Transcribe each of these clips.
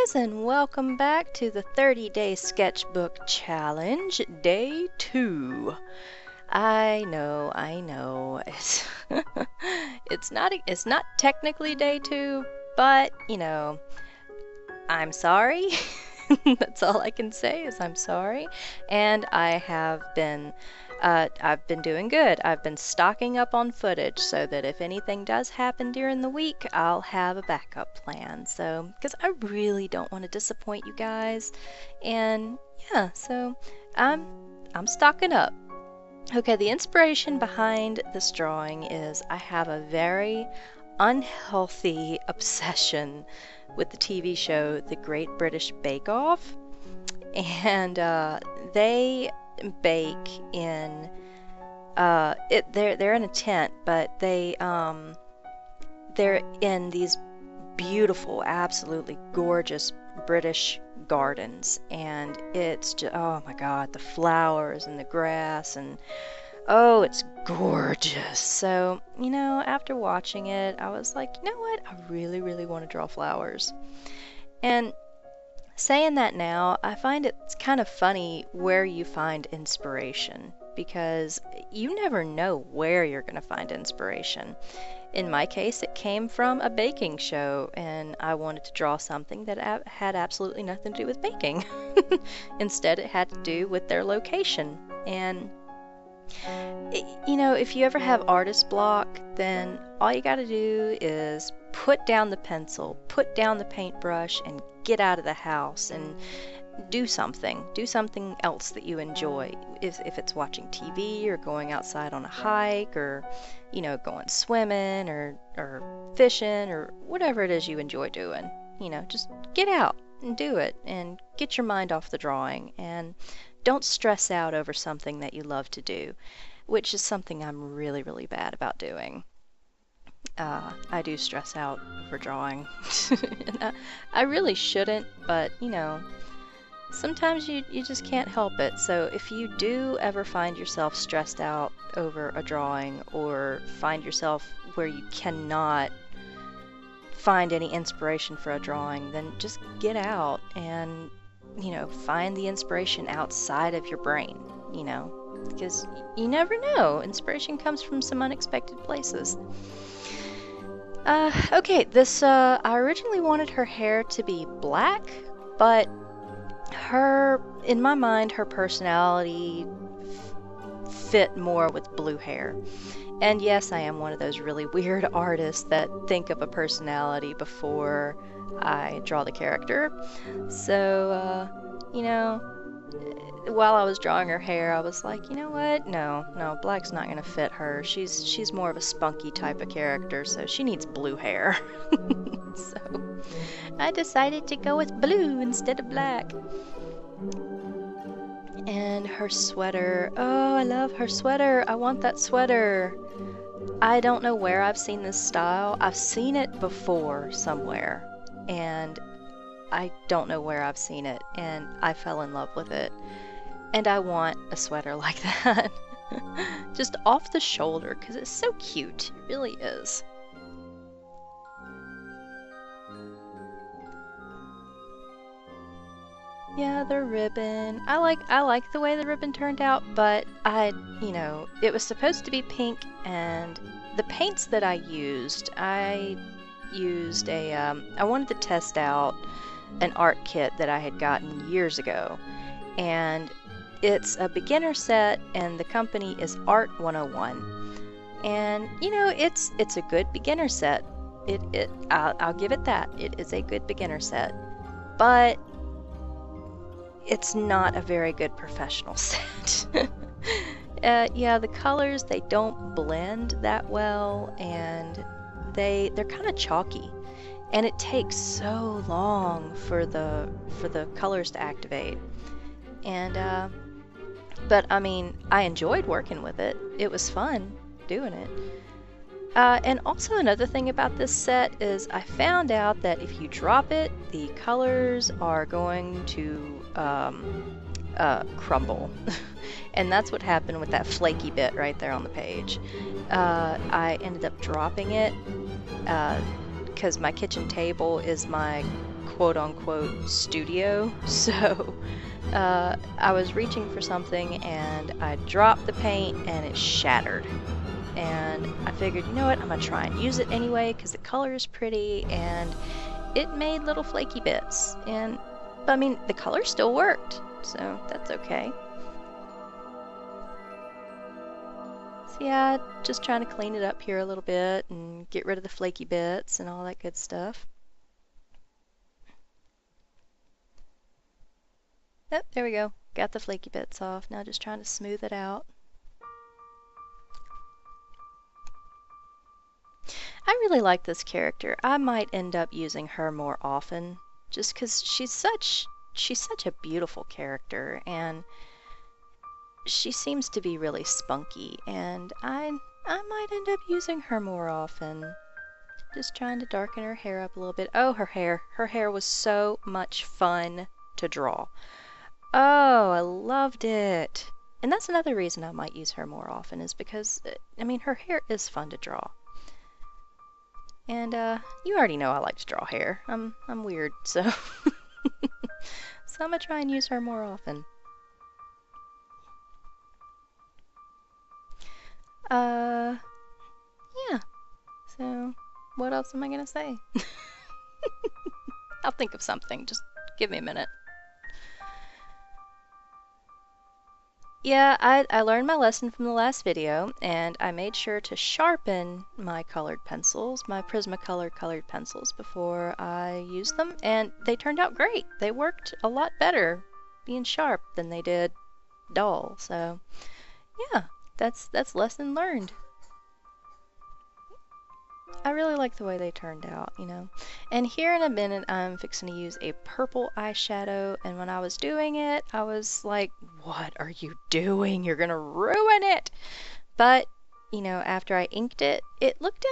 guys, and welcome back to the 30-day sketchbook challenge, day 2. I know, it's not technically day 2, but I'm sorry. That's all I can say is I'm sorry, and I've been doing good. I've been stocking up on footage so that if anything does happen during the week, I'll have a backup plan. So, because I really don't want to disappoint you guys, and yeah, so I'm stocking up. Okay, the inspiration behind this drawing is I have a very unhealthy obsession with the TV show The Great British Bake Off, and they bake in they're in a tent, but they're in these beautiful, absolutely gorgeous British gardens, and it's just, oh my god, the flowers and the grass, and oh, it's gorgeous. So, after watching it, I was like, you know what, I really want to draw flowers. And saying that now, I find it's kind of funny where you find inspiration, because you never know where you're going to find inspiration. In my case, it came from a baking show, and I wanted to draw something that had absolutely nothing to do with baking. Instead, it had to do with their location. And if you ever have artist block, then all you got to do is put down the pencil, put down the paintbrush, and get out of the house and do something else that you enjoy. If it's watching TV or going outside on a hike, or going swimming or fishing or whatever it is you enjoy doing, just get out and do it and get your mind off the drawing, and don't stress out over something that you love to do, which is something I'm really bad about doing. I do stress out over drawing. And I really shouldn't, but sometimes you just can't help it. So if you do ever find yourself stressed out over a drawing, or find yourself where you cannot find any inspiration for a drawing, then just get out and find the inspiration outside of your brain, because you never know. Inspiration comes from some unexpected places. Okay, this, I originally wanted her hair to be black, but in my mind, her personality fit more with blue hair. And yes, I am one of those really weird artists that think of a personality before I draw the character. So, while I was drawing her hair, I was like, you know what? No, black's not gonna fit her. She's more of a spunky type of character, so she needs blue hair. So I decided to go with blue instead of black. And her sweater. Oh, I love her sweater. I want that sweater. I don't know where I've seen this style. I've seen it before somewhere, and I don't know where I've seen it, and I fell in love with it. And I want a sweater like that. Just off the shoulder, because it's so cute. It really is. Yeah, the ribbon. I like the way the ribbon turned out, but it was supposed to be pink, and the paints that I used I wanted to test out an art kit that I had gotten years ago, and it's a beginner set, and the company is Art 101. And it's a good beginner set. I'll give it that. It is a good beginner set. But it's not a very good professional set. Yeah, the colors, they don't blend that well, and they're kind of chalky, and it takes so long for the colors to activate. And but I mean, I enjoyed working with it. It was fun doing it. And also another thing about this set is I found out that if you drop it, the colors are going to crumble. And that's what happened with that flaky bit right there on the page. I ended up dropping it because my kitchen table is my quote-unquote studio, so I was reaching for something and I dropped the paint and it shattered. And I figured, you know what, I'm gonna try and use it anyway because the color is pretty, and it made little flaky bits. And I mean, the color still worked, so that's okay. So yeah, just trying to clean it up here a little bit and get rid of the flaky bits and all that good stuff. Oh, there we go. Got the flaky bits off. Now just trying to smooth it out. I really like this character. I might end up using her more often just because she's such a beautiful character, and she seems to be really spunky, and I might end up using her more often. Just trying to darken her hair up a little bit. Oh, her hair. Her hair was so much fun to draw. Oh, I loved it. And that's another reason I might use her more often, is because, I mean, her hair is fun to draw. And you already know I like to draw hair. I'm weird, so so I'm gonna try and use her more often. Yeah. So what else am I gonna say? I'll think of something. Just give me a minute. Yeah, I learned my lesson from the last video, and I made sure to sharpen my colored pencils, my Prismacolor colored pencils, before I used them, and they turned out great. They worked a lot better being sharp than they did dull. So yeah, that's lesson learned. I really like the way they turned out, you know. And here in a minute, I'm fixing to use a purple eyeshadow, and when I was doing it, I was like, what are you doing? You're gonna ruin it! But, you know, after I inked it, it looked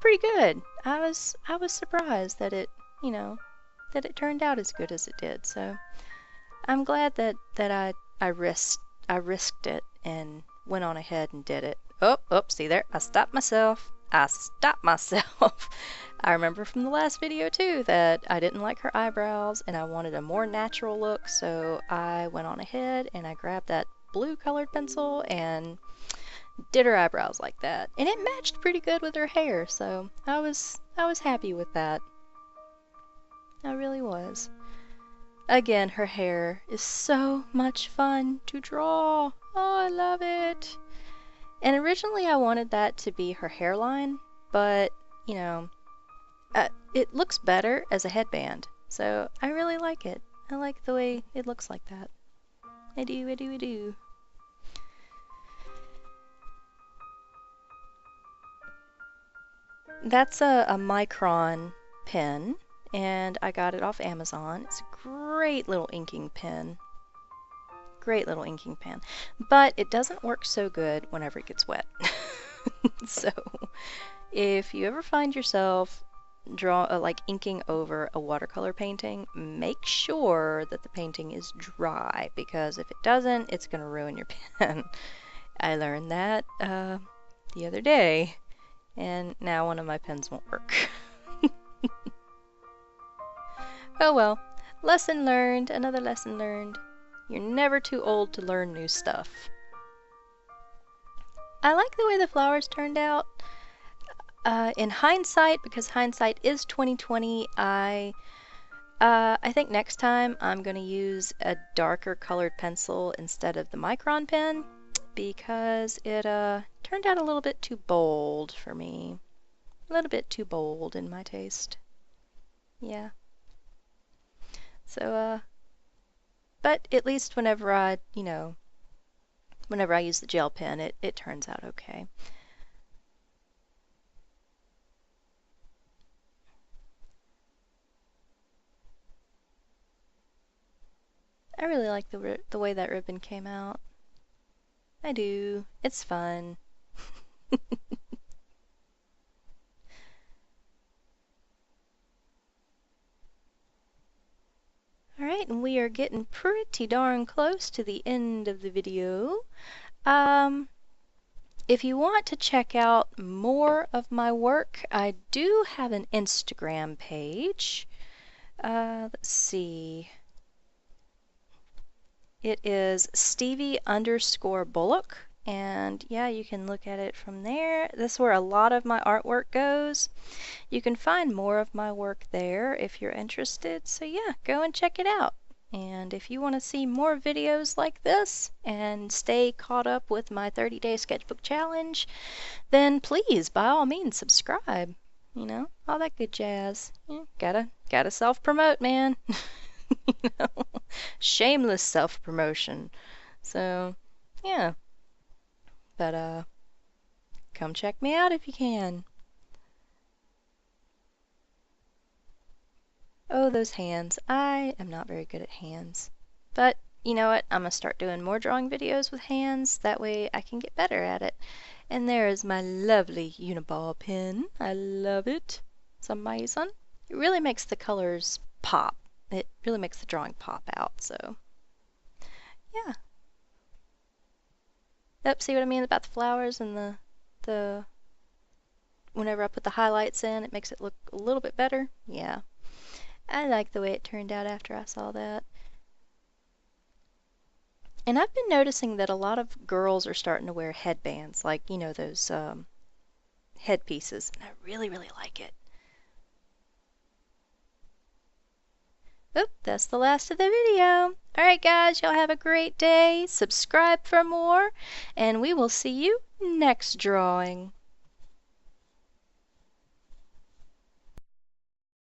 pretty good. I was surprised that it, you know, that it turned out as good as it did. So I'm glad that I risked it and went on ahead and did it. Oh, see there, I stopped myself. I remember from the last video too that I didn't like her eyebrows and I wanted a more natural look, so I went on ahead and I grabbed that blue colored pencil and did her eyebrows like that. And it matched pretty good with her hair, so I was happy with that. I really was. Again, her hair is so much fun to draw. Oh, I love it. And originally I wanted that to be her hairline, but, you know, it looks better as a headband. So I really like it. I like the way it looks like that. I do. That's a Micron pen, and I got it off Amazon. It's a great little inking pen. Great little inking pen, but it doesn't work so good whenever it gets wet. So if you ever find yourself like inking over a watercolor painting, make sure that the painting is dry, because if it doesn't, it's going to ruin your pen. I learned that the other day, and now one of my pens won't work. Oh well, lesson learned, another lesson learned. You're never too old to learn new stuff. I like the way the flowers turned out. In hindsight, because hindsight is 2020, I think next time I'm going to use a darker colored pencil instead of the Micron pen, because it turned out a little bit too bold for me. A little bit too bold in my taste. Yeah. So, but at least whenever I use the gel pen, it turns out okay. I really like the way that ribbon came out. I do. It's fun. Alright, and we are getting pretty darn close to the end of the video. if you want to check out more of my work, I do have an Instagram page. Let's see. It is Stevie_Bullock. And yeah, you can look at it from there. That's where a lot of my artwork goes. You can find more of my work there if you're interested. So yeah, go and check it out. And if you want to see more videos like this and stay caught up with my 30-day sketchbook challenge, then please, by all means, subscribe. You know, all that good jazz. Yeah, gotta self-promote, man. You know, shameless self-promotion. So, yeah. But come check me out if you can. Oh, those hands. I am not very good at hands. But you know what? I'm gonna start doing more drawing videos with hands. That way I can get better at it. And there is my lovely Uniball pen. I love it. It's amazing. It really makes the colors pop. It really makes the drawing pop out. So, yeah. Yep, see what I mean about the flowers and the whenever I put the highlights in, it makes it look a little bit better. Yeah. I like the way it turned out after I saw that. And I've been noticing that a lot of girls are starting to wear headbands, like, you know, those headpieces, and I really, really like it. Oop, that's the last of the video. Alright guys, y'all have a great day. Subscribe for more, and we will see you next drawing.